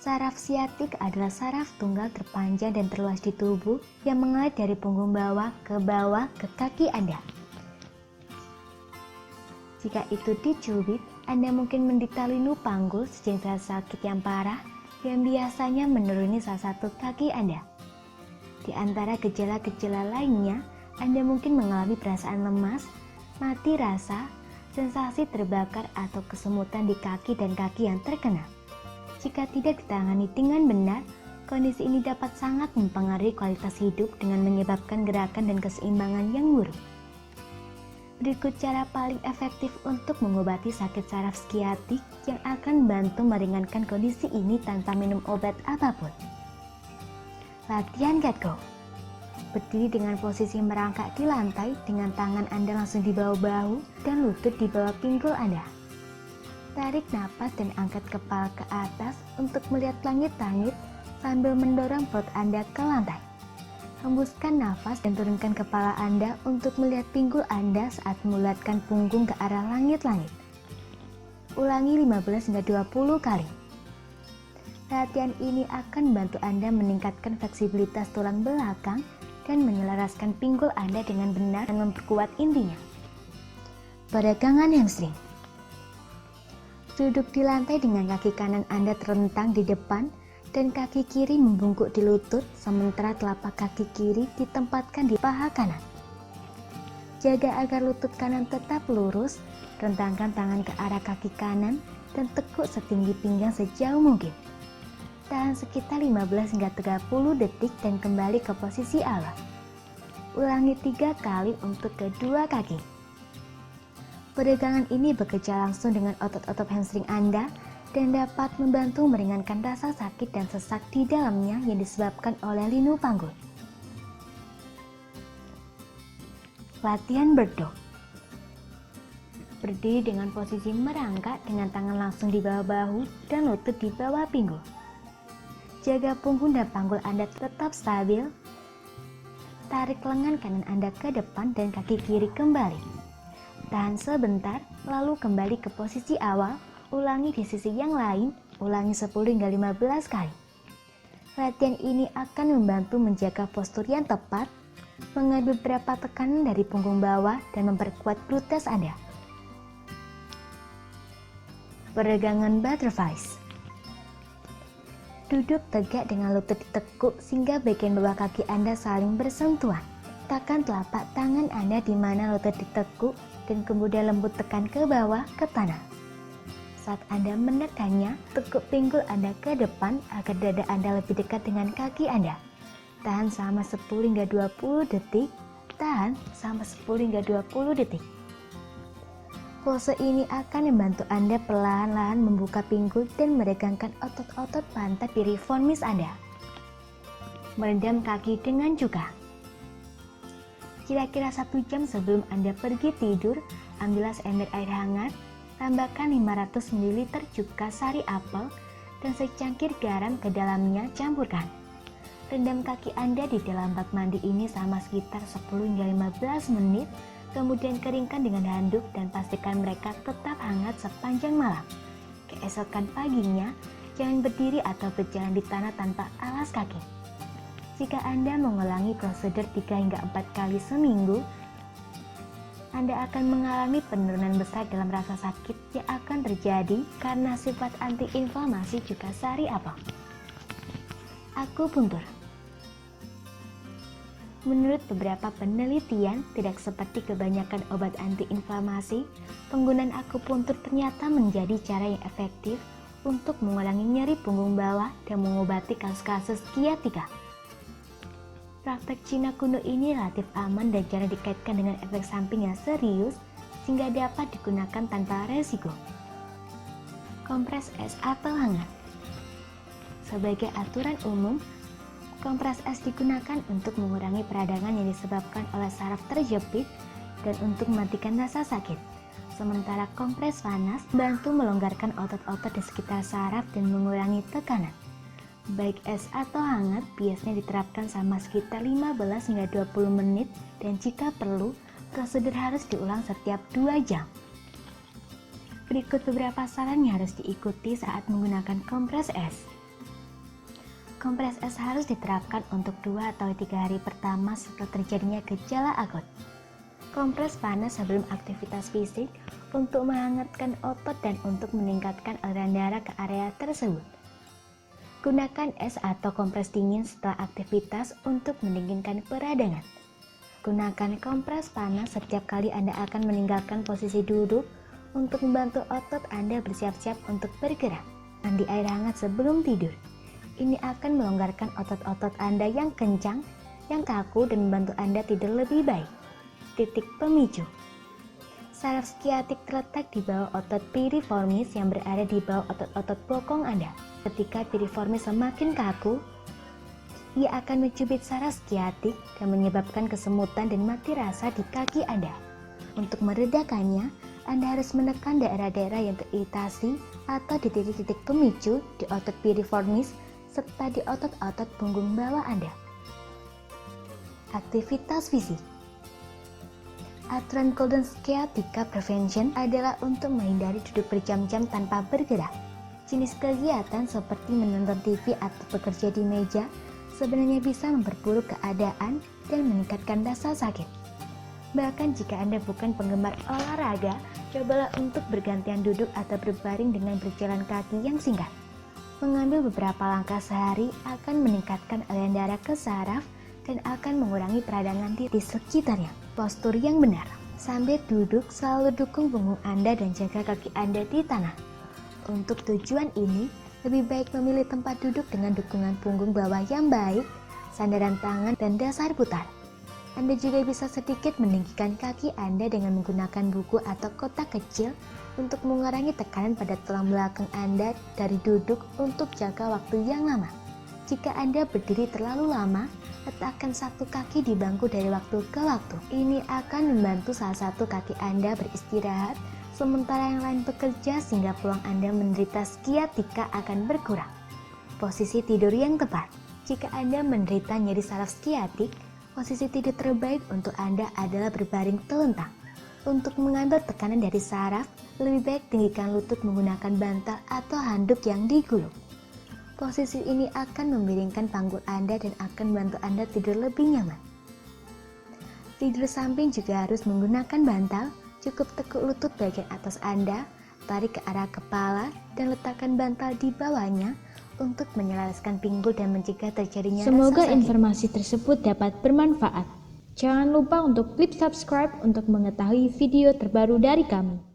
Saraf siatik adalah saraf tunggal terpanjang dan terluas di tubuh yang mengalir dari punggung bawah ke kaki Anda. Jika itu dicubit, Anda mungkin menderita linu panggul sejenis rasa sakit yang parah yang biasanya menuruni salah satu kaki Anda. Di antara gejala-gejala lainnya, Anda mungkin mengalami perasaan lemas, mati rasa, sensasi terbakar atau kesemutan di kaki dan kaki yang terkena. Jika tidak ditangani dengan benar, kondisi ini dapat sangat mempengaruhi kualitas hidup dengan menyebabkan gerakan dan keseimbangan yang buruk. Berikut cara paling efektif untuk mengobati sakit saraf skiatik yang akan membantu meringankan kondisi ini tanpa minum obat apapun. Latihan Gatko. Berdiri dengan posisi merangkak di lantai dengan tangan Anda langsung di bawah bahu dan lutut di bawah pinggul Anda. Tarik napas dan angkat kepala ke atas untuk melihat langit-langit sambil mendorong perut Anda ke lantai. Hembuskan nafas dan turunkan kepala Anda untuk melihat pinggul Anda saat mengulatkan punggung ke arah langit-langit. Ulangi 15-20 kali. Latihan ini akan membantu Anda meningkatkan fleksibilitas tulang belakang dan menyelaraskan pinggul Anda dengan benar dan memperkuat intinya. Peregangan hamstring. Duduk di lantai dengan kaki kanan Anda terlentang di depan dan kaki kiri membungkuk di lutut, sementara telapak kaki kiri ditempatkan di paha kanan. Jaga agar lutut kanan tetap lurus, rentangkan tangan ke arah kaki kanan dan tekuk setinggi pinggang sejauh mungkin. Tahan sekitar 15-30 detik dan kembali ke posisi awal. Ulangi 3 kali untuk kedua kaki. Peregangan ini bekerja langsung dengan otot-otot hamstring Anda dan dapat membantu meringankan rasa sakit dan sesak di dalamnya yang disebabkan oleh linu panggul. Latihan bird dog. Berdiri dengan posisi merangkak dengan tangan langsung di bawah bahu dan lutut di bawah pinggul. Jaga punggung dan panggul Anda tetap stabil. Tarik lengan kanan Anda ke depan dan kaki kiri kembali. Tahan sebentar, lalu kembali ke posisi awal. Ulangi di sisi yang lain, ulangi 10-15 kali. Latihan ini akan membantu menjaga postur yang tepat, mengambil beberapa tekanan dari punggung bawah dan memperkuat glutes Anda. Peregangan butterflies. Duduk tegak dengan lutut ditekuk sehingga bagian bawah kaki Anda saling bersentuhan. Tekan telapak tangan Anda di mana lutut ditekuk dan kemudian lembut tekan ke bawah ke tanah. Saat Anda menekannya, tekuk pinggul Anda ke depan agar dada Anda lebih dekat dengan kaki Anda. Tahan selama 10-20 detik. Tahan selama 10-20 detik. Pose ini akan membantu Anda perlahan-lahan membuka pinggul dan meregangkan otot-otot pantat piriformis Anda. Merendam kaki dengan cuka. Kira-kira 1 jam sebelum Anda pergi tidur, ambillah seember air hangat. Tambahkan 500 ml cuka sari apel dan secangkir garam ke dalamnya, campurkan. Rendam kaki Anda di dalam bak mandi ini selama sekitar 10-15 menit, kemudian keringkan dengan handuk dan pastikan mereka tetap hangat sepanjang malam. Keesokan paginya, jangan berdiri atau berjalan di tanah tanpa alas kaki. Jika Anda mengulangi prosedur 3-4 kali seminggu, Anda akan mengalami penurunan besar dalam rasa sakit yang akan terjadi karena sifat antiinflamasi cuka sari apel. Akupuntur. Menurut beberapa penelitian, tidak seperti kebanyakan obat antiinflamasi, penggunaan akupuntur ternyata menjadi cara yang efektif untuk mengurangi nyeri punggung bawah dan mengobati kasus-kasus sciatica. Praktek Cina kuno ini relatif aman dan jarang dikaitkan dengan efek samping yang serius sehingga dapat digunakan tanpa resiko. Kompres es apel hangat. Sebagai aturan umum, kompres es digunakan untuk mengurangi peradangan yang disebabkan oleh saraf terjepit dan untuk mematikan rasa sakit. Sementara kompres panas bantu melonggarkan otot-otot di sekitar saraf dan mengurangi tekanan. Baik es atau hangat biasanya diterapkan selama sekitar 15-20 menit dan jika perlu, prosedur harus diulang setiap 2 jam. Berikut beberapa saran yang harus diikuti saat menggunakan kompres es. Kompres es harus diterapkan untuk 2 atau 3 hari pertama setelah terjadinya gejala akut. Kompres panas sebelum aktivitas fisik untuk menghangatkan otot dan untuk meningkatkan aliran darah ke area tersebut. Gunakan es atau kompres dingin setelah aktivitas untuk mendinginkan peradangan. Gunakan kompres panas setiap kali Anda akan meninggalkan posisi duduk untuk membantu otot Anda bersiap-siap untuk bergerak. Mandi air hangat sebelum tidur. Ini akan melonggarkan otot-otot Anda yang kencang, yang kaku dan membantu Anda tidur lebih baik. Titik pemicu. Saraf skiatik terletak di bawah otot piriformis yang berada di bawah otot-otot bokong Anda. Ketika piriformis semakin kaku, ia akan mencubit saraf skiatik dan menyebabkan kesemutan dan mati rasa di kaki Anda. Untuk meredakannya, Anda harus menekan daerah-daerah yang teriritasi atau di titik-titik pemicu di otot piriformis serta di otot-otot punggung bawah Anda. Aktivitas fisik. Aturan Golden Sciatica Prevention adalah untuk menghindari duduk berjam-jam tanpa bergerak. Jenis kegiatan seperti menonton TV atau bekerja di meja sebenarnya bisa memperburuk keadaan dan meningkatkan rasa sakit. Bahkan jika Anda bukan penggemar olahraga, cobalah untuk bergantian duduk atau berbaring dengan berjalan kaki yang singkat. Mengambil beberapa langkah sehari akan meningkatkan aliran darah ke saraf dan akan mengurangi peradangan di sekitarnya. Postur yang benar. Sambil duduk, selalu dukung punggung Anda dan jaga kaki Anda di tanah. Untuk tujuan ini, lebih baik memilih tempat duduk dengan dukungan punggung bawah yang baik, sandaran tangan, dan dasar putar. Anda juga bisa sedikit meninggikan kaki Anda dengan menggunakan buku atau kotak kecil untuk mengurangi tekanan pada tulang belakang Anda dari duduk untuk jangka waktu yang lama. Jika Anda berdiri terlalu lama, letakkan satu kaki di bangku dari waktu ke waktu. Ini akan membantu salah satu kaki Anda beristirahat, sementara yang lain bekerja sehingga peluang Anda menderita skiatika akan berkurang. Posisi tidur yang tepat. Jika Anda menderita nyeri saraf skiatik, posisi tidur terbaik untuk Anda adalah berbaring telentang. Untuk mengambil tekanan dari saraf, lebih baik tinggikan lutut menggunakan bantal atau handuk yang digulung. Posisi ini akan memiringkan panggul Anda dan akan membantu Anda tidur lebih nyaman. Tidur samping juga harus menggunakan bantal. Cukup tekuk lutut bagian atas Anda, tarik ke arah kepala, dan letakkan bantal di bawahnya untuk menyelaraskan pinggul dan mencegah terjadinya Semoga rasa sakit. informasi tersebut dapat bermanfaat. Jangan lupa untuk klik subscribe untuk mengetahui video terbaru dari kami.